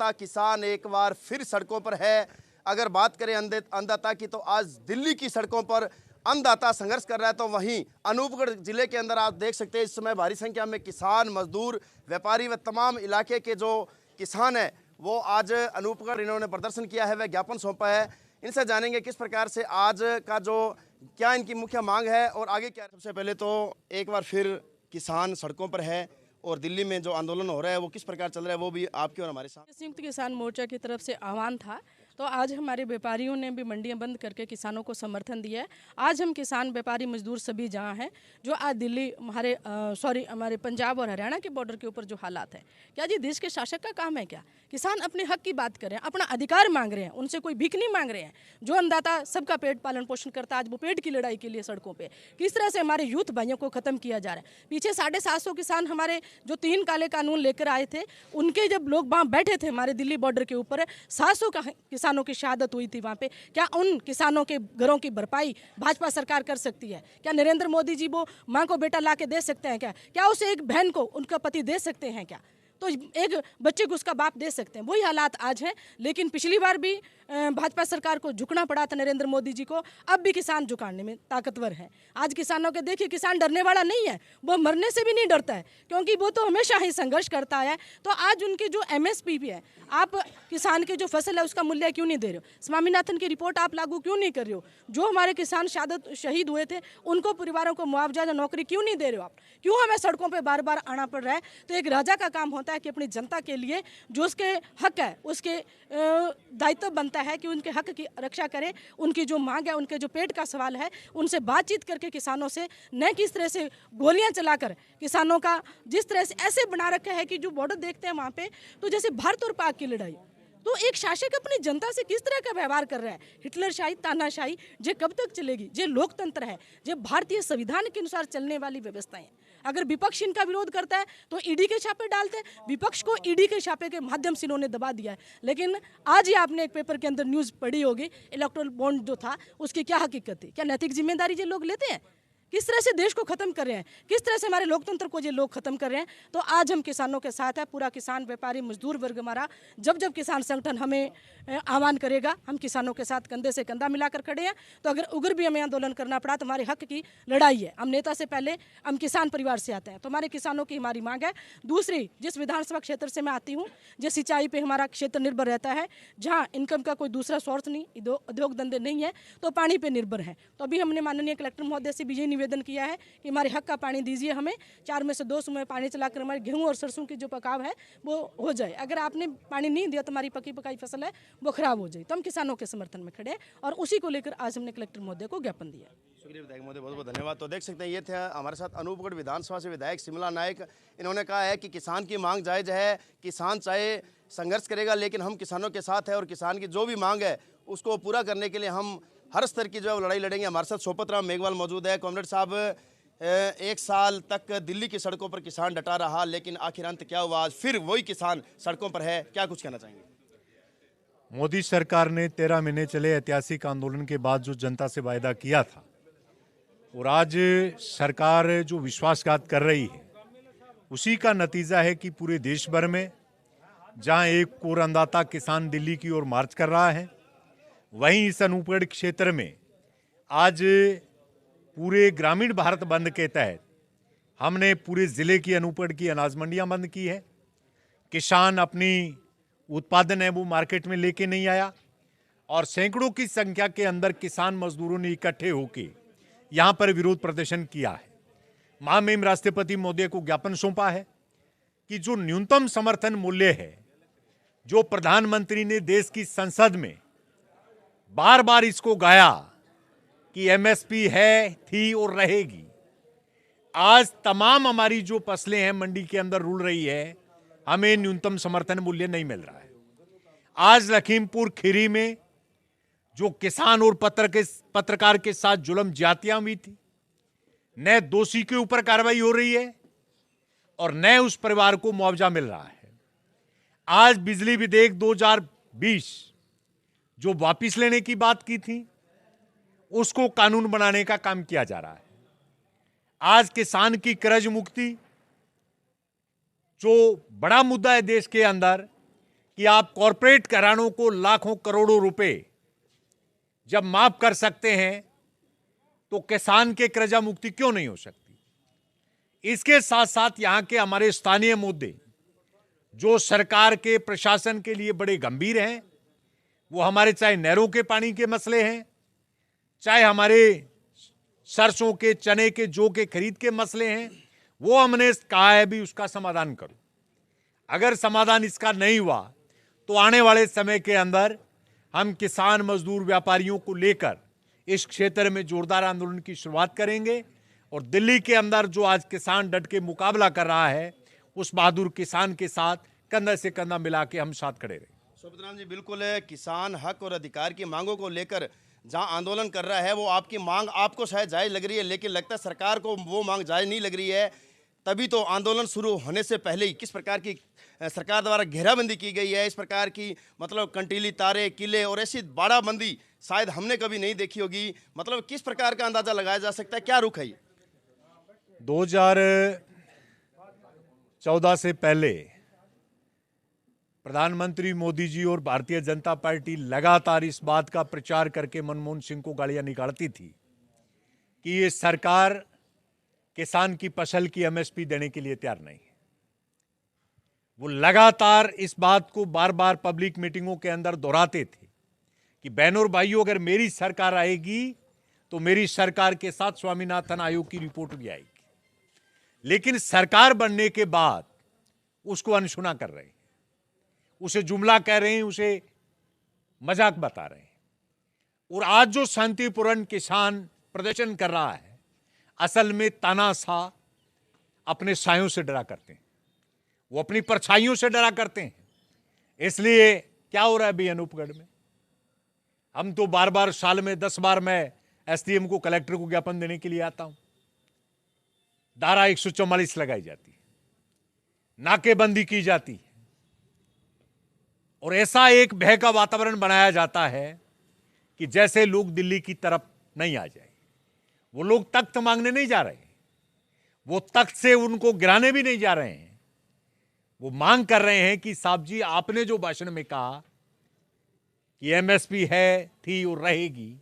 अन्नदाता किसान एक बार फिर सड़कों पर है। अगर बात करें अन्नदाता की, तो आज दिल्ली की सड़कों पर अन्नदाता संघर्ष कर रहा है, तो वहीं अनूपगढ़ जिले के अंदर आप देख सकते हैं इस समय भारी संख्या में किसान, मजदूर, व्यापारी व तमाम इलाके के जो किसान हैं वो आज अनूपगढ़ इन्होंने प्रदर्शन किया है, वह ज्ञापन सौंपा है। इनसे जानेंगे किस प्रकार से आज का जो क्या इनकी मुख्य मांग है और आगे क्या। सबसे पहले तो एक बार फिर किसान सड़कों पर है और दिल्ली में जो आंदोलन हो रहा है वो किस प्रकार चल रहा है वो भी आपके और हमारे साथ। संयुक्त किसान मोर्चा की तरफ से आह्वान था, तो आज हमारे व्यापारियों ने भी मंडियां बंद करके किसानों को समर्थन दिया है। आज हम किसान, व्यापारी, मजदूर सभी जहां हैं, जो आज दिल्ली हमारे पंजाब और हरियाणा के बॉर्डर के ऊपर जो हालात है, क्या जी देश के शासक का काम है क्या? किसान अपने हक की बात करें, अपना अधिकार मांग रहे हैं, उनसे कोई भीख नहीं मांग रहे हैं। जो अन्नदाता सबका पेट पालन पोषण करता है, आज वो पेट की लड़ाई के लिए सड़कों पर। किस तरह से हमारे यूथ भाइयों को खत्म किया जा रहा है। पीछे 750 किसान हमारे जो 3 काले कानून लेकर आए थे, उनके जब लोग वहाँ बैठे थे हमारे दिल्ली बॉर्डर के ऊपर, 700 किसानों की शहादत हुई थी वहाँ पे। क्या उन किसानों के घरों की भरपाई भाजपा सरकार कर सकती है? क्या नरेंद्र मोदी जी वो माँ को बेटा ला के दे सकते हैं? क्या उसे एक बहन को उनका पति दे सकते हैं? क्या तो एक बच्चे को उसका बाप दे सकते हैं? वही हालात आज हैं। लेकिन पिछली बार भी भाजपा सरकार को झुकना पड़ा था नरेंद्र मोदी जी को, अब भी किसान झुकाने में ताकतवर है। आज किसानों के देखिए, किसान डरने वाला नहीं है, वो मरने से भी नहीं डरता है, क्योंकि वो तो हमेशा ही संघर्ष करता है। तो आज उनकी जो MSP भी है, आप किसान की जो फसल है उसका मूल्य क्यों नहीं दे रहे हो? स्वामीनाथन की रिपोर्ट आप लागू क्यों नहीं कर रहे हो? जो हमारे किसान शहीद हुए थे उनको परिवारों को मुआवजा या नौकरी क्यों नहीं दे रहे हो आप? क्यों हमें सड़कों पर बार बार आना पड़ रहा है? तो एक राजा का काम होता है कि अपनी जनता के लिए जो उसके हक है, उसके दायित्व बनता है कि उनके हक की रक्षा करे। उनकी जो मांग है, उनके जो पेट का सवाल है, उनसे बातचीत करके किसानों से, न किस तरह से गोलियां चलाकर किसानों का जिस तरह से ऐसे बना रखा है कि जो बॉर्डर देखते हैं वहाँ पे तो जैसे भारत और पाक की लड़ाई। तो एक शासक अपनी जनता से किस तरह का व्यवहार कर रहा है? हिटलरशाही, तानाशाही, ये कब तक चलेगी? ये लोकतंत्र है, ये भारतीय संविधान के अनुसार चलने वाली व्यवस्थाएं हैं। अगर विपक्ष इनका विरोध करता है तो ईडी के छापे डालते हैं। विपक्ष को ईडी के छापे के माध्यम से इन्होंने दबा दिया है। लेकिन आज ही आपने एक पेपर के अंदर न्यूज़ पढ़ी होगी, इलेक्टोरल बॉन्ड जो था उसकी क्या हकीकत थी? क्या नैतिक जिम्मेदारी ये लोग लेते हैं? किस तरह से देश को खत्म कर रहे हैं, किस तरह से हमारे लोकतंत्र को ये लोग खत्म कर रहे हैं। तो आज हम किसानों के साथ है, पूरा किसान, व्यापारी, मजदूर वर्ग हमारा। जब जब किसान संगठन हमें आह्वान करेगा, हम किसानों के साथ कंधे से कंधा मिलाकर खड़े हैं। तो अगर उग्र भी हमें आंदोलन करना पड़ा तो हमारे हक की लड़ाई है। हम नेता से पहले हम किसान परिवार से आते हैं, तो हमारे किसानों की हमारी मांग है। दूसरी, जिस विधानसभा क्षेत्र से मैं आती हूँ, जिस सिंचाई पे हमारा क्षेत्र निर्भर रहता है, जहाँ इनकम का कोई दूसरा सोर्स नहीं, उद्योग धंधे नहीं है, तो पानी पे निर्भर है। तो अभी हमने माननीय कलेक्टर महोदय से भी यही निवेदन किया है कि हमारे हक का पानी दीजिए हमें। 4 में से 2 समय पानी चलाकर हमारे गेहूं और सरसों की जो पकाव है वो हो जाए। अगर आपने पानी नहीं दिया तो हमारी पकी पकाई फसल है वो खराब हो जाए। तो हम किसानों के समर्थन में खड़े और उसी को लेकर आज हमने कलेक्टर महोदय को ज्ञापन दिया। शुक्रिया विधायक महोदय, बहुत बहुत धन्यवाद। तो देख सकते हैं ये थे हमारे साथ अनूपगढ़ विधानसभा से विधायक शिमला नायक। इन्होंने कहा है कि किसान की मांग जायज़ है, किसान चाहे संघर्ष करेगा लेकिन हम किसानों के साथ है और किसान की जो भी मांग है उसको पूरा करने के लिए हम हर स्तर की जो लड़ाई लड़ेंगे। हमारे साथ सोपत राम मेघवाल मौजूद है। कॉमरेड साहब, 1 साल तक दिल्ली की सड़कों पर किसान डटा रहा, लेकिन आखिर अंत क्या हुआ? आज फिर वही किसान सड़कों पर है, क्या कुछ कहना चाहेंगे? मोदी सरकार ने 13 महीने चले ऐतिहासिक आंदोलन के बाद जो जनता से वायदा किया था और आज सरकार जो विश्वासघात कर रही है, उसी का नतीजा है कि पूरे देश भर में जहां एक कोर अन्नदाता किसान दिल्ली की ओर मार्च कर रहा है, वहीं इस अनूपगढ़ क्षेत्र में आज पूरे ग्रामीण भारत बंद के तहत हमने पूरे जिले की अनूपगढ़ की अनाज मंडियां बंद की है। किसान अपनी उत्पादन है वो मार्केट में लेके नहीं आया और सैकड़ों की संख्या के अंदर किसान मजदूरों ने इकट्ठे होकर यहां पर विरोध प्रदर्शन किया है। महामहिम राष्ट्रपति महोदय को ज्ञापन सौंपा है कि जो न्यूनतम समर्थन मूल्य है, जो प्रधानमंत्री ने देश की संसद में बार बार इसको गाया कि MSP है, थी और रहेगी, आज तमाम हमारी जो फसलें हैं मंडी के अंदर रुल रही है, हमें न्यूनतम समर्थन मूल्य नहीं मिल रहा है। आज लखीमपुर खीरी में जो किसान और पत्रकार के साथ जुल्म ज्यादतियां हुई थी, न दोषी के ऊपर कार्रवाई हो रही है और न उस परिवार को मुआवजा मिल रहा है। आज बिजली विधेयक 2020 जो वापिस लेने की बात की थी, उसको कानून बनाने का काम किया जा रहा है। आज किसान की कर्ज मुक्ति जो बड़ा मुद्दा है देश के अंदर, कि आप कॉरपोरेट घरानों को लाखों करोड़ों रुपए जब माफ कर सकते हैं तो किसान के कर्जा मुक्ति क्यों नहीं हो सकती। इसके साथ साथ यहां के हमारे स्थानीय मुद्दे जो सरकार के प्रशासन के लिए बड़े गंभीर हैं, वो हमारे चाहे नहरों के पानी के मसले हैं, चाहे हमारे सरसों के, चने के, जौ के खरीद के मसले हैं, वो हमने कहा है भी उसका समाधान करो। अगर समाधान इसका नहीं हुआ तो आने वाले समय के अंदर हम किसान, मजदूर, व्यापारियों को लेकर इस क्षेत्र में जोरदार आंदोलन की शुरुआत करेंगे और दिल्ली के अंदर जो आज किसान डट के मुकाबला कर रहा है, उस बहादुर किसान के साथ कंधा से कंधा मिला के हम साथ खड़े रहे। शोभत जी, बिल्कुल है, किसान हक और अधिकार की मांगों को लेकर जहां आंदोलन कर रहा है, वो आपकी मांग आपको शायद जायज़ लग रही है, लेकिन लगता है सरकार को वो मांग जायज़ नहीं लग रही है। तभी तो आंदोलन शुरू होने से पहले ही किस प्रकार की सरकार द्वारा घेराबंदी की गई है, इस प्रकार की मतलब कंटीली तारे, किले और ऐसी बाड़ाबंदी शायद हमने कभी नहीं देखी होगी। मतलब किस प्रकार का अंदाजा लगाया जा सकता है, क्या रुख है ये? 2014 से पहले प्रधानमंत्री मोदी जी और भारतीय जनता पार्टी लगातार इस बात का प्रचार करके मनमोहन सिंह को गालियां निकालती थी कि ये सरकार किसान की फसल की एमएसपी देने के लिए तैयार नहीं है। वो लगातार इस बात को बार बार पब्लिक मीटिंगों के अंदर दोहराते थे कि बहनों और भाइयों, अगर मेरी सरकार आएगी तो मेरी सरकार के साथ स्वामीनाथन आयोग की रिपोर्ट भी आएगी। लेकिन सरकार बनने के बाद उसको अनसुना कर रहे हैं, उसे जुमला कह रहे हैं, उसे मजाक बता रहे हैं। और आज जो शांतिपूर्ण किसान प्रदर्शन कर रहा है, असल में तानाशाह अपने सायों से डरा करते हैं, वो अपनी परछाइयों से डरा करते हैं। इसलिए क्या हो रहा है अभी अनूपगढ़ में, हम तो बार बार साल में 10 बार मैं एसडीएम को, कलेक्टर को ज्ञापन देने के लिए आता हूं। धारा 144 लगाई जाती है, नाकेबंदी की जाती है और ऐसा एक भय का वातावरण बनाया जाता है कि जैसे लोग दिल्ली की तरफ नहीं आ जाए। वो लोग तख्त मांगने नहीं जा रहे, वो तख्त से उनको गिराने भी नहीं जा रहे हैं। वो मांग कर रहे हैं कि साहब जी, आपने जो भाषण में कहा कि एमएसपी है, थी और रहेगी,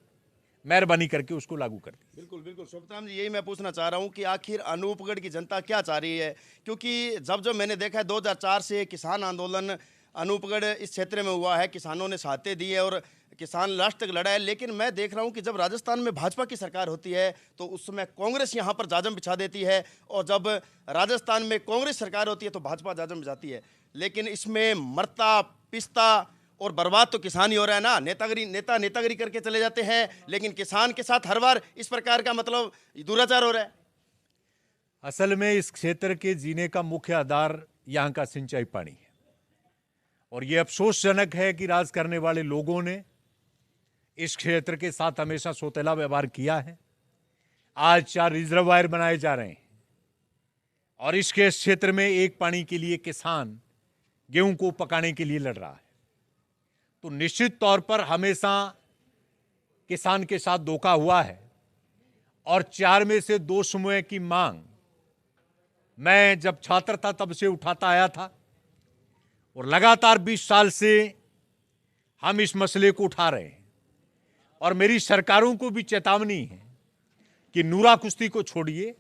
मेहरबानी करके उसको लागू कर दी। बिल्कुल बिल्कुल शोभत जी, यही मैं पूछना चाह रहा हूं कि आखिर अनूपगढ़ की जनता क्या चाह रही है, क्योंकि जब मैंने देखा है 2004 से किसान आंदोलन अनूपगढ़ इस क्षेत्र में हुआ है, किसानों ने सहायता दी है और किसान लास्ट तक लड़ा है। लेकिन मैं देख रहा हूं कि जब राजस्थान में भाजपा की सरकार होती है तो उस समय कांग्रेस यहां पर जाजम बिछा देती है, और जब राजस्थान में कांग्रेस सरकार होती है तो भाजपा जाजम बिछाती है। लेकिन इसमें मरता पिसता और बर्बाद तो किसान ही हो रहा है ना। नेतागिरी करके चले जाते हैं, लेकिन किसान के साथ हर बार इस प्रकार का मतलब दुराचार हो रहा है। असल में इस क्षेत्र के जीने का मुख्य आधार यहां का सिंचाई पानी है और यह अफसोसजनक है कि राज करने वाले लोगों ने इस क्षेत्र के साथ हमेशा सौतेला व्यवहार किया है। आज 4 रिजर्वायर बनाए जा रहे हैं और इसके क्षेत्र में एक पानी के लिए किसान गेहूं को पकाने के लिए लड़ रहा है। तो निश्चित तौर पर हमेशा किसान के साथ धोखा हुआ है और 4 में से 2 समूह की मांग मैं जब छात्र था तब से उठाता आया था और लगातार 20 साल से हम इस मसले को उठा रहे हैं। और मेरी सरकारों को भी चेतावनी है कि नूरा कुश्ती को छोड़िए,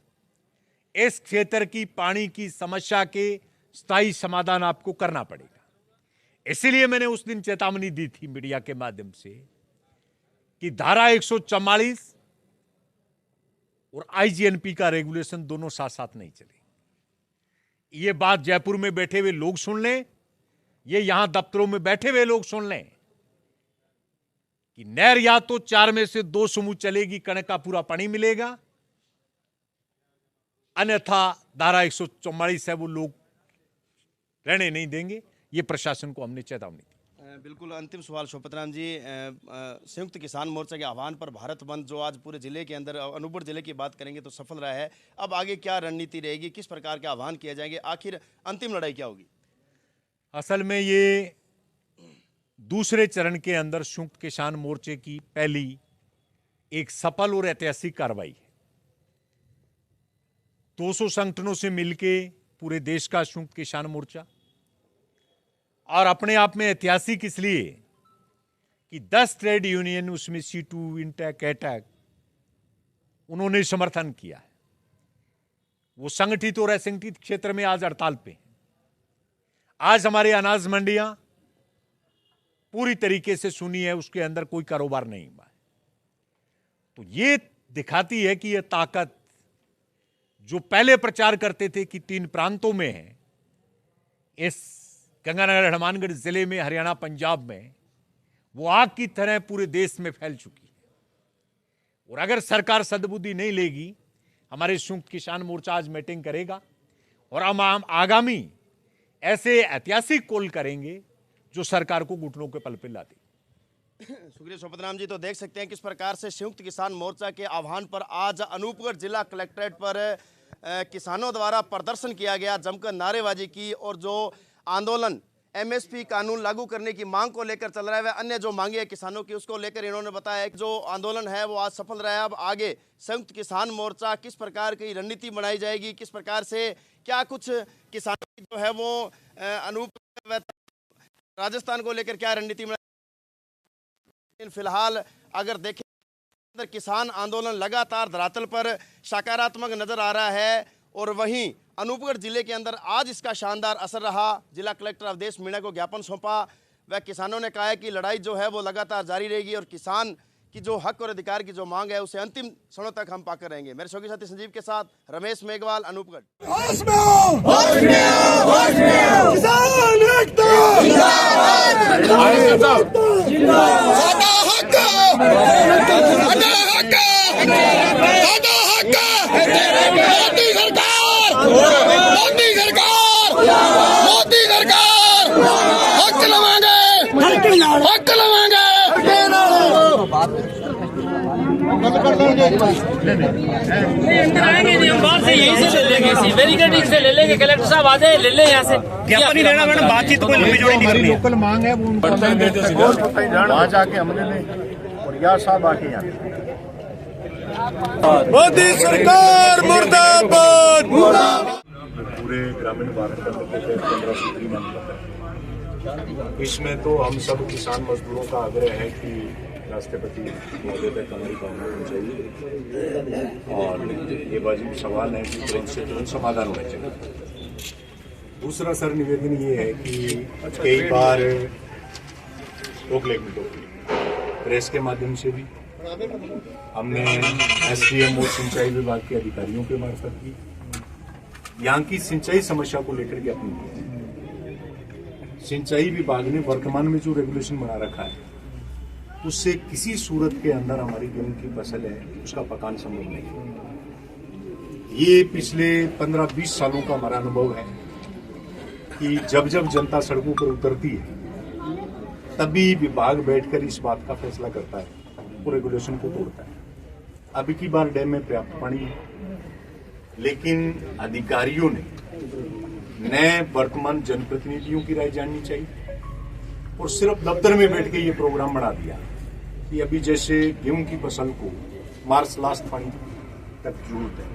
इस क्षेत्र की पानी की समस्या के स्थायी समाधान आपको करना पड़ेगा। इसीलिए मैंने उस दिन चेतावनी दी थी मीडिया के माध्यम से कि धारा 144 और आईजीएनपी का रेगुलेशन दोनों साथ साथ नहीं चले। ये बात जयपुर में बैठे हुए लोग सुन लें, ये यहां दफ्तरों में बैठे हुए लोग सुन लें कि नहर या तो 4 में से 2 समूह चलेगी, कणक का पूरा पानी मिलेगा, अन्यथा धारा 144 है वो लोग रहने नहीं देंगे। ये प्रशासन को हमने चेतावनी दी। बिल्कुल अंतिम सवाल शोभत जी, संयुक्त किसान मोर्चा के आह्वान पर भारत बंद जो आज पूरे जिले के अंदर, अनूपगढ़ जिले की बात करेंगे तो सफल रहा है, अब आगे क्या रणनीति रहेगी, किस प्रकार के आह्वान किए जाएंगे, आखिर अंतिम लड़ाई क्या होगी? असल में ये दूसरे चरण के अंदर संयुक्त किसान मोर्चे की पहली एक सफल और ऐतिहासिक कार्रवाई है। 200 संगठनों से मिलके पूरे देश का संयुक्त किसान मोर्चा और अपने आप में ऐतिहासिक इसलिए कि 10 ट्रेड यूनियन, उसमें C2, इंटेक, एटैक, उन्होंने समर्थन किया है। वो संगठित और असंगठित क्षेत्र में आज हड़ताल पे हैं। आज हमारे अनाज मंडियां पूरी तरीके से सुनी है, उसके अंदर कोई कारोबार नहीं हुआ है। तो ये दिखाती है कि यह ताकत जो पहले प्रचार करते थे कि 3 प्रांतों में है, इस गंगानगर हनुमानगढ़ जिले में, हरियाणा, पंजाब में, वो आग की तरह पूरे देश में फैल चुकी है। और अगर सरकार सद्बुद्धि नहीं लेगी, हमारे संयुक्त किसान मोर्चा आज मीटिंग करेगा और हम आगामी ऐसे ऐतिहासिक कॉल करेंगे जो सरकार को घुटनों के पल पे ला दे। शुक्रिया सोपतराम जी। तो देख सकते हैं किस प्रकार से संयुक्त किसान मोर्चा के आह्वान पर आज अनूपगढ़ जिला कलेक्ट्रेट पर किसानों द्वारा प्रदर्शन किया गया, जमकर नारेबाजी की, और जो आंदोलन MSP कानून लागू करने की मांग को लेकर चल रहा है, वह अन्य जो मांगे हैं किसानों की, उसको लेकर इन्होंने बताया कि जो आंदोलन है वो आज सफल रहा है। अब आगे संयुक्त किसान मोर्चा किस प्रकार की रणनीति बनाई जाएगी, किस प्रकार से क्या कुछ किसानों की जो है वो अनूप राजस्थान को लेकर क्या रणनीति बनाई, लेकिन फिलहाल अगर देखें अंदर किसान आंदोलन लगातार धरातल पर सकारात्मक नजर आ रहा है। और वहीं अनूपगढ़ जिले के अंदर आज इसका शानदार असर रहा। जिला कलेक्टर अवधेश मीणा को ज्ञापन सौंपा, वह किसानों ने कहा है कि लड़ाई जो है वो लगातार जारी रहेगी और किसान की जो हक और अधिकार की जो मांग है उसे अंतिम क्षणों तक हम पाकर रहेंगे। मेरे सहयोगी साथी संजीव के साथ रमेश मेघवाल, अनूपगढ़। मोदी सरकार हक लवांगे, हक लवांगे। अंदर आएंगे नहीं, हम बाहर से यहीं से ले लेंगे, बैरिकेडिंग से ले लेंगे। कलेक्टर साहब आ जाए, ले ले यहाँ से। ज्ञापन नहीं लेना मैडम, बातचीत कोई लंबी जोड़ी नहीं करनी है। लोकल मांग है वो वहाँ जाके हमने ले और यार साहब आके यहाँ मोदी सरकार मुर्दाबाद। पूरे ग्रामीण भारत का 15 सूत्री मामला, इसमें तो हम सब किसान मजदूरों का आग्रह है कि राष्ट्रपति महोदय तक हमारी भावना होनी चाहिए और ये वाजिब सवाल है कि तुरंत से तुरंत समाधान होना चाहिए। दूसरा सर निवेदन ये है कि कई बार प्रेस के माध्यम से भी हमने SDM और सिंचाई विभाग के अधिकारियों के मार्फत भी यहाँ की सिंचाई समस्या को लेकर के अपनी सिंचाई विभाग ने वर्तमान में जो रेगुलेशन बना रखा है उससे किसी सूरत के अंदर हमारी गेहूं की फसल है उसका पकान संभव नहीं है। ये पिछले 15-20 सालों का हमारा अनुभव है कि जब जब जनता सड़कों पर उतरती है तभी विभाग बैठकर इस बात का फैसला करता है, वो रेगुलेशन को तोड़ता है। अभी की बार डैम में पर्याप्त पानी है, लेकिन अधिकारियों ने नए वर्तमान जनप्रतिनिधियों की राय जाननी चाहिए और सिर्फ दफ्तर में बैठ के ये प्रोग्राम बना दिया कि अभी जैसे गेहूं की फसल को मार्च लास्ट पानी तक जरूरत है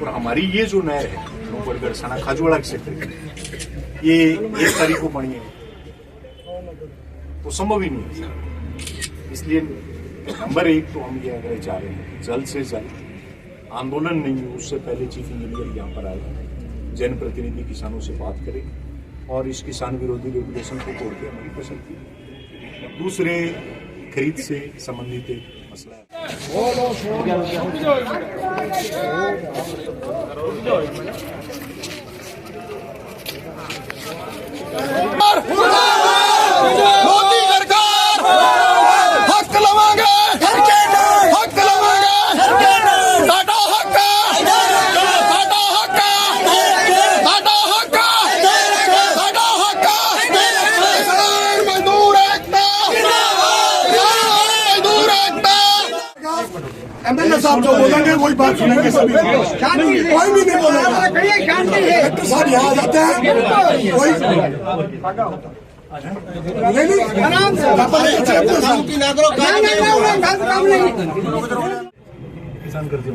और हमारी ये जो नहर है नौगढ़ सना खाजवाड़ा सेक्टर की ये 1 तारीख को बनी है तो संभव ही नहीं है। इसलिए नंबर 1 तो हम ये आग्रह चाह रहे हैं जल्द से जल्द आंदोलन नहीं हो उससे पहले चीफ इंजीनियर यहाँ पर आए, जनप्रतिनिधि किसानों से बात करें और इस किसान विरोधी रेगुलेशन को तोड़ के हमारी फसल की दूसरे खरीद से संबंधित एक मसला मोदी सरकार हक लवांगे, हक लवांगे। साडा हक, साडा हक, साडा हक, साडा हक। किसान मजदूर एकता, मजदूर एकता। MLA साहब जो बोलेंगे वही बात सुनेंगे सभी, कोई भी नहीं बोलेगा। कलेक्टर साहब यहाँ जाते हैं कोई नहीं आराम से किसान करते